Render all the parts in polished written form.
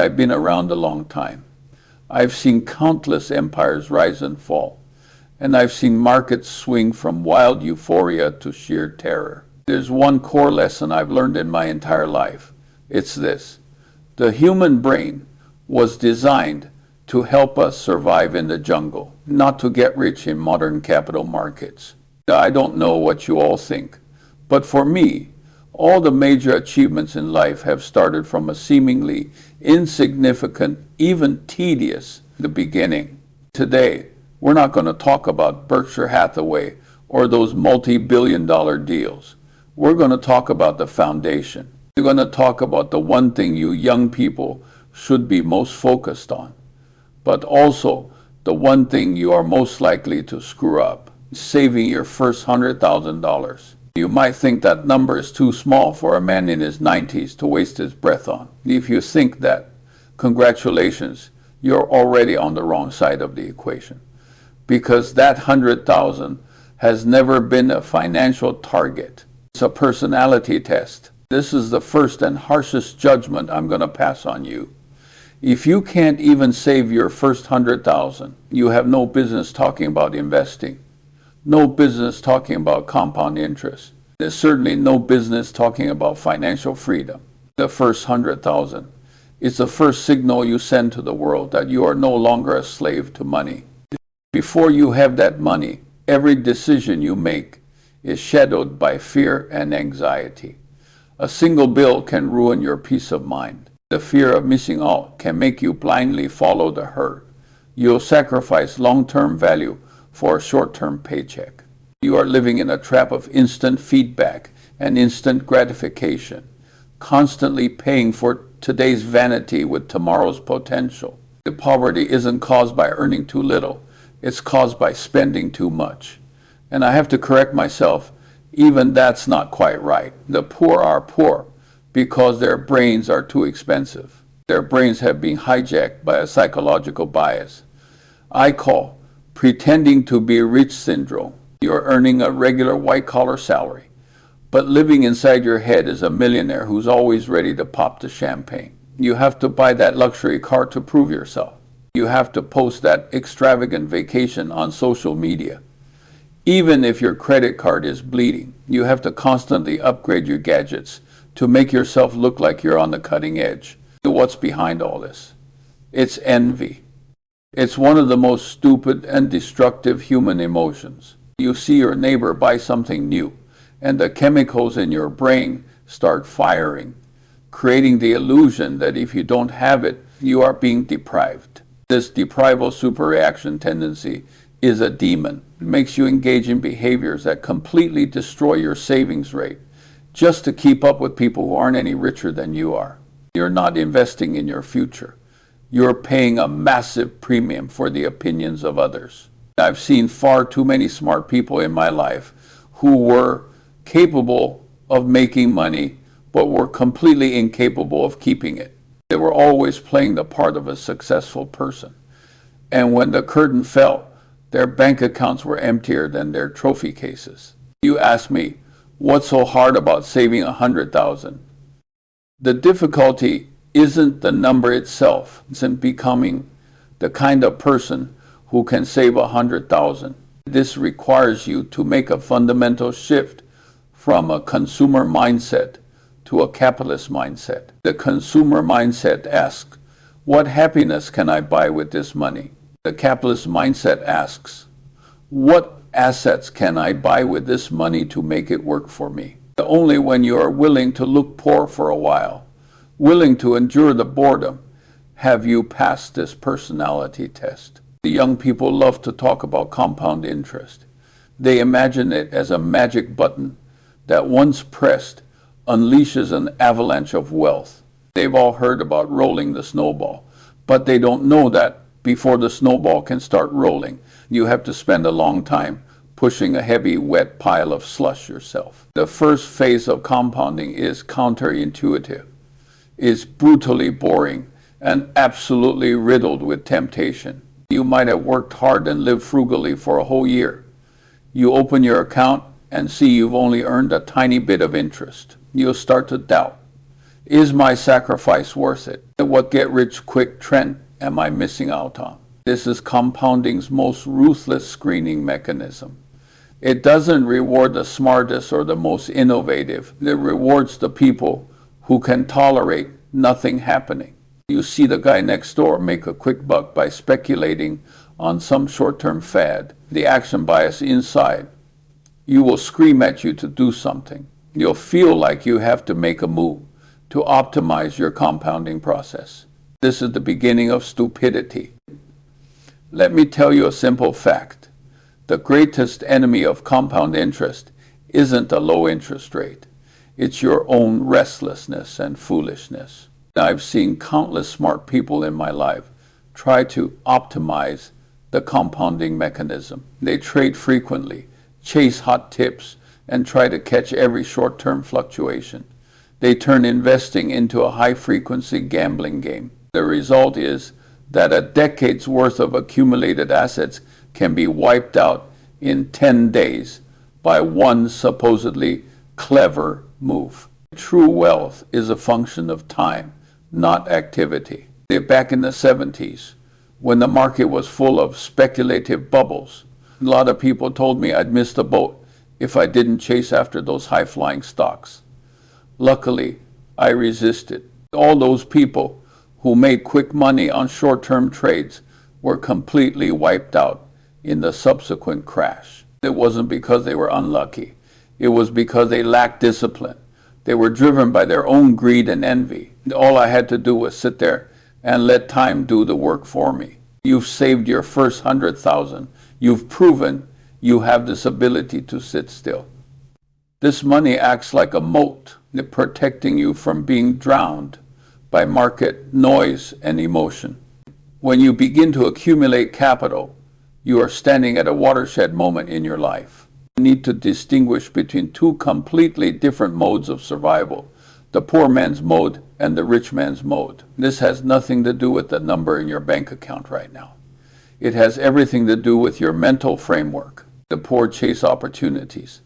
I've been around a long time. I've seen countless empires rise and fall, and I've seen markets swing from wild euphoria to sheer terror. There's one core lesson I've learned in my entire life. It's this: the human brain was designed to help us survive in the jungle, not to get rich in modern capital markets. I don't know what you all think, but for me, all the major achievements in life have started from a seemingly insignificant, even tedious, the beginning. Today, we're not going to talk about Berkshire Hathaway or those multi-billion-dollar deals. We're going to talk about the foundation. We're going to talk about the one thing you young people should be most focused on, but also the one thing you are most likely to screw up: saving your first $100,000. You might think that number is too small for a man in his 90s to waste his breath on. If you think that, congratulations, you're already on the wrong side of the equation. Because that 100,000 has never been a financial target. It's a personality test. This is the first and harshest judgment I'm going to pass on you. If you can't even save your first 100,000, you have no business talking about investing. No business talking about compound interest. There's certainly no business talking about financial freedom. The first 100,000 is the first signal you send to the world that you are no longer a slave to money. Before you have that money, every decision you make is shadowed by fear and anxiety. A single bill can ruin your peace of mind. The fear of missing out can make you blindly follow the herd. You'll sacrifice long-term value for a short-term paycheck. You are living in a trap of instant feedback and instant gratification, constantly paying for today's vanity with tomorrow's potential. The poverty isn't caused by earning too little. It's caused by spending too much. And I have to correct myself, even that's not quite right. The poor are poor because their brains are too expensive. Their brains have been hijacked by a psychological bias I call pretending to be rich syndrome. You're earning a regular white-collar salary, but living inside your head is a millionaire who's always ready to pop the champagne. You have to buy that luxury car to prove yourself. You have to post that extravagant vacation on social media. Even if your credit card is bleeding, you have to constantly upgrade your gadgets to make yourself look like you're on the cutting edge. What's behind all this? It's envy. It's one of the most stupid and destructive human emotions. You see your neighbor buy something new, and the chemicals in your brain start firing, creating the illusion that if you don't have it, you are being deprived. This deprival superreaction tendency is a demon. It makes you engage in behaviors that completely destroy your savings rate, just to keep up with people who aren't any richer than you are. You're not investing in your future. You're paying a massive premium for the opinions of others. I've seen far too many smart people in my life who were capable of making money, but were completely incapable of keeping it. They were always playing the part of a successful person. And when the curtain fell, their bank accounts were emptier than their trophy cases. You ask me, what's so hard about saving 100,000? The difficulty isn't the number itself. It's in becoming the kind of person who can save 100,000. This requires you to make a fundamental shift from a consumer mindset to a capitalist mindset. The consumer mindset asks, what happiness can I buy with this money? The capitalist mindset asks, what assets can I buy with this money to make it work for me? Only when you are willing to look poor for a while, willing to endure the boredom, have you passed this personality test. The young people love to talk about compound interest. They imagine it as a magic button that once pressed unleashes an avalanche of wealth. They've all heard about rolling the snowball, but they don't know that before the snowball can start rolling, you have to spend a long time pushing a heavy, wet pile of slush yourself. The first phase of compounding is counterintuitive, is brutally boring, and absolutely riddled with temptation. You might have worked hard and lived frugally for a whole year. You open your account and see you've only earned a tiny bit of interest. You'll start to doubt. Is my sacrifice worth it? What get-rich-quick trend am I missing out on? This is compounding's most ruthless screening mechanism. It doesn't reward the smartest or the most innovative. It rewards the people who can tolerate nothing happening. You see the guy next door make a quick buck by speculating on some short-term fad. The action bias inside you will scream at you to do something. You'll feel like you have to make a move to optimize your compounding process. This is the beginning of stupidity. Let me tell you a simple fact. The greatest enemy of compound interest isn't a low interest rate. It's your own restlessness and foolishness. I've seen countless smart people in my life try to optimize the compounding mechanism. They trade frequently, chase hot tips, and try to catch every short-term fluctuation. They turn investing into a high-frequency gambling game. The result is that a decade's worth of accumulated assets can be wiped out in 10 days by one supposedly clever move. True wealth is a function of time, not activity. Back in the 70s, when the market was full of speculative bubbles, a lot of people told me I'd miss the boat if I didn't chase after those high-flying stocks. Luckily, I resisted. All those people who made quick money on short-term trades were completely wiped out in the subsequent crash. It wasn't because they were unlucky. It was because they lacked discipline. They were driven by their own greed and envy. All I had to do was sit there and let time do the work for me. You've saved your first 100,000. You've proven you have this ability to sit still. This money acts like a moat, protecting you from being drowned by market noise and emotion. When you begin to accumulate capital, you are standing at a watershed moment in your life. You need to distinguish between two completely different modes of survival, the poor man's mode and the rich man's mode. This has nothing to do with the number in your bank account right now. It has everything to do with your mental framework. The poor chase opportunities.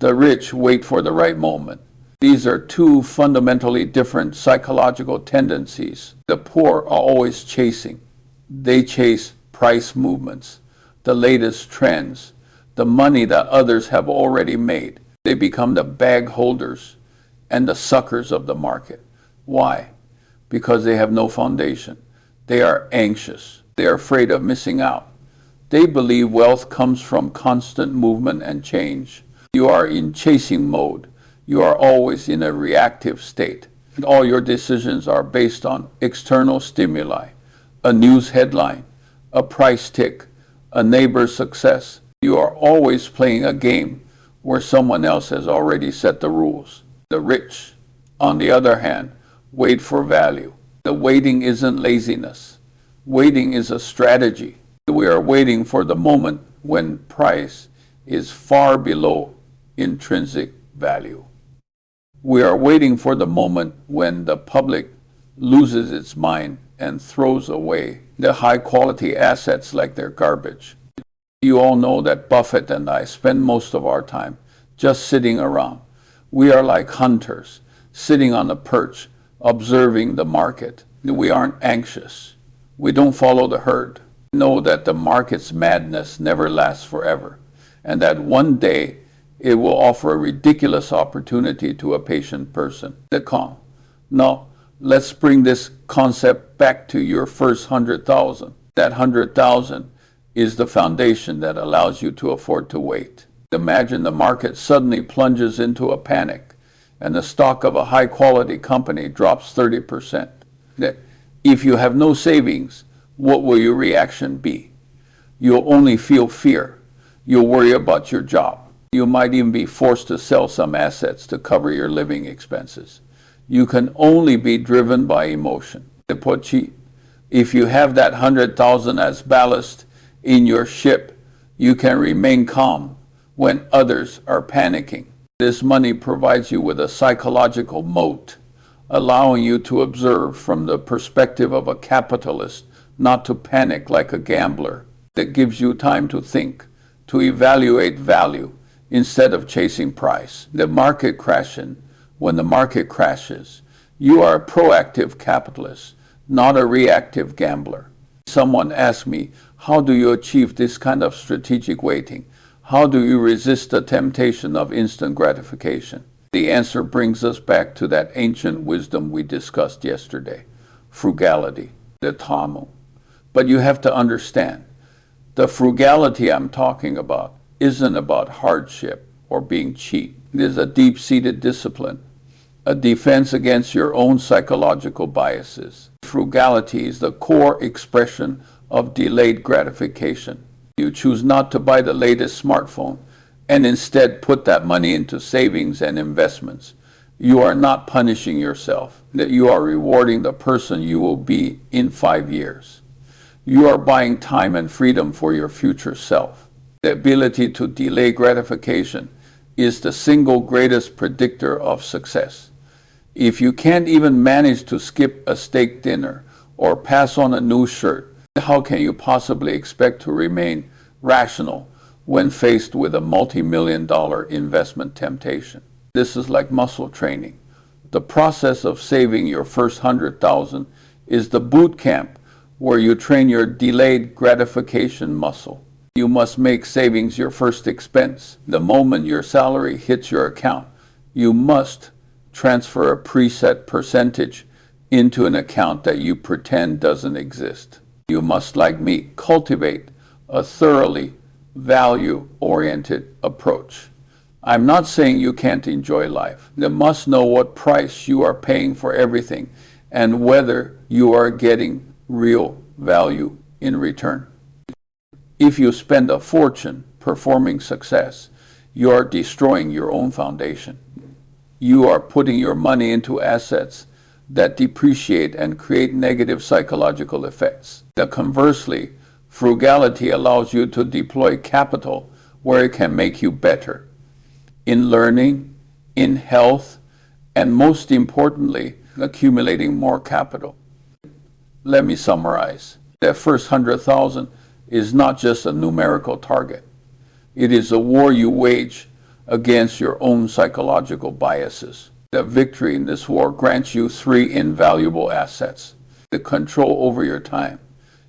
The rich wait for the right moment. These are two fundamentally different psychological tendencies. The poor are always chasing. They chase price movements, the latest trends, the money that others have already made. They become the bag holders and the suckers of the market. Why? Because they have no foundation. They are anxious. They are afraid of missing out. They believe wealth comes from constant movement and change. You are in chasing mode. You are always in a reactive state. And all your decisions are based on external stimuli, a news headline, a price tick, a neighbor's success. You are always playing a game where someone else has already set the rules. The rich, on the other hand, wait for value. The waiting isn't laziness. Waiting is a strategy. We are waiting for the moment when price is far below intrinsic value. We are waiting for the moment when the public loses its mind and throws away the high-quality assets like they're garbage. You all know that Buffett and I spend most of our time just sitting around. We are like hunters, sitting on a perch, observing the market. We aren't anxious. We don't follow the herd. We know that the market's madness never lasts forever, and that one day it will offer a ridiculous opportunity to a patient person. Calm. Now, let's bring this concept back to your first 100,000. That 100,000 is the foundation that allows you to afford to wait. Imagine the market suddenly plunges into a panic and the stock of a high-quality company drops 30%. If you have no savings, what will your reaction be? You'll only feel fear. You'll worry about your job. You might even be forced to sell some assets to cover your living expenses. You can only be driven by emotion. If you have that 100,000 as ballast in your ship, you can remain calm when others are panicking. This money provides you with a psychological moat, allowing you to observe from the perspective of a capitalist, not to panic like a gambler. That gives you time to think, to evaluate value, instead of chasing price. The market crashing. When the market crashes, You are a proactive capitalist, not a reactive gambler. Someone asked me, how do you achieve this kind of strategic waiting? How do you resist the temptation of instant gratification? The answer brings us back to that ancient wisdom we discussed yesterday, frugality, the tamu. But you have to understand, the frugality I'm talking about isn't about hardship or being cheap. It is a deep-seated discipline, a defense against your own psychological biases. Frugality is the core expression of delayed gratification. You choose not to buy the latest smartphone and instead put that money into savings and investments. You are not punishing yourself, that you are rewarding the person you will be in 5 years. You are buying time and freedom for your future self. The ability to delay gratification is the single greatest predictor of success. If you can't even manage to skip a steak dinner or pass on a new shirt, how can you possibly expect to remain rational when faced with a multi-million-dollar investment temptation? This is like muscle training. The process of saving your first 100,000 is the boot camp where you train your delayed gratification muscle. You must make savings your first expense. The moment your salary hits your account, you must transfer a preset percentage into an account that you pretend doesn't exist. You must, like me, cultivate a thoroughly value-oriented approach. I'm not saying you can't enjoy life. You must know what price you are paying for everything and whether you are getting real value in return. If you spend a fortune performing success, you are destroying your own foundation. You are putting your money into assets that depreciate and create negative psychological effects. Conversely, frugality allows you to deploy capital where it can make you better, in learning, in health, and most importantly, accumulating more capital. Let me summarize. That first 100,000 is not just a numerical target. It is a war you wage against your own psychological biases. The victory in this war grants you 3 invaluable assets: the control over your time.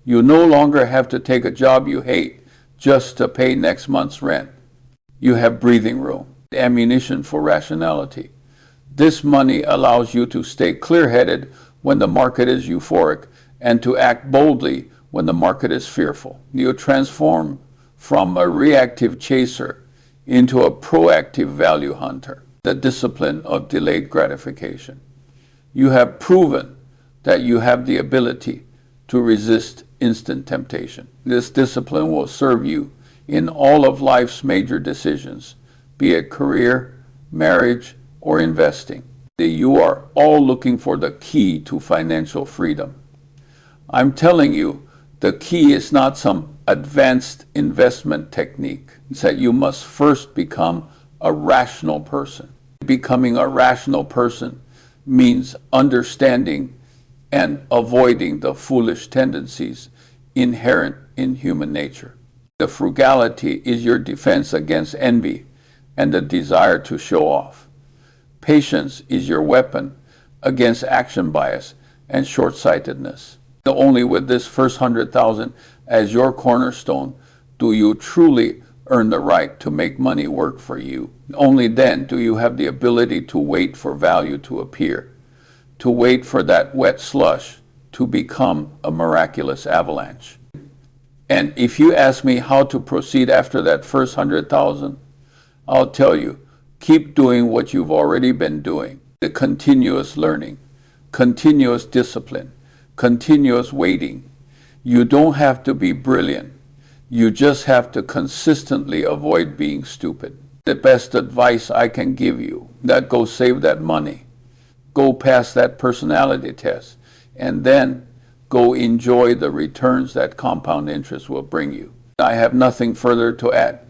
You no longer have to take a job you hate just to pay next month's rent. You have breathing room, ammunition for rationality. This money allows you to stay clear-headed when the market is euphoric and to act boldly when the market is fearful. You transform from a reactive chaser into a proactive value hunter, the discipline of delayed gratification. You have proven that you have the ability to resist instant temptation. This discipline will serve you in all of life's major decisions, be it career, marriage, or investing. You are all looking for the key to financial freedom. I'm telling you, the key is not some advanced investment technique. It's that you must first become a rational person. Becoming a rational person means understanding and avoiding the foolish tendencies inherent in human nature. The frugality is your defense against envy and the desire to show off. Patience is your weapon against action bias and short-sightedness. Only with this first 100,000 as your cornerstone do you truly earn the right to make money work for you. Only then do you have the ability to wait for value to appear, to wait for that wet slush to become a miraculous avalanche. And if you ask me how to proceed after that first 100,000, I'll tell you, keep doing what you've already been doing. The continuous learning, continuous discipline, continuous waiting. You don't have to be brilliant. You just have to consistently avoid being stupid. The best advice I can give you, that go save that money. Go pass that personality test. And then go enjoy the returns that compound interest will bring you. I have nothing further to add.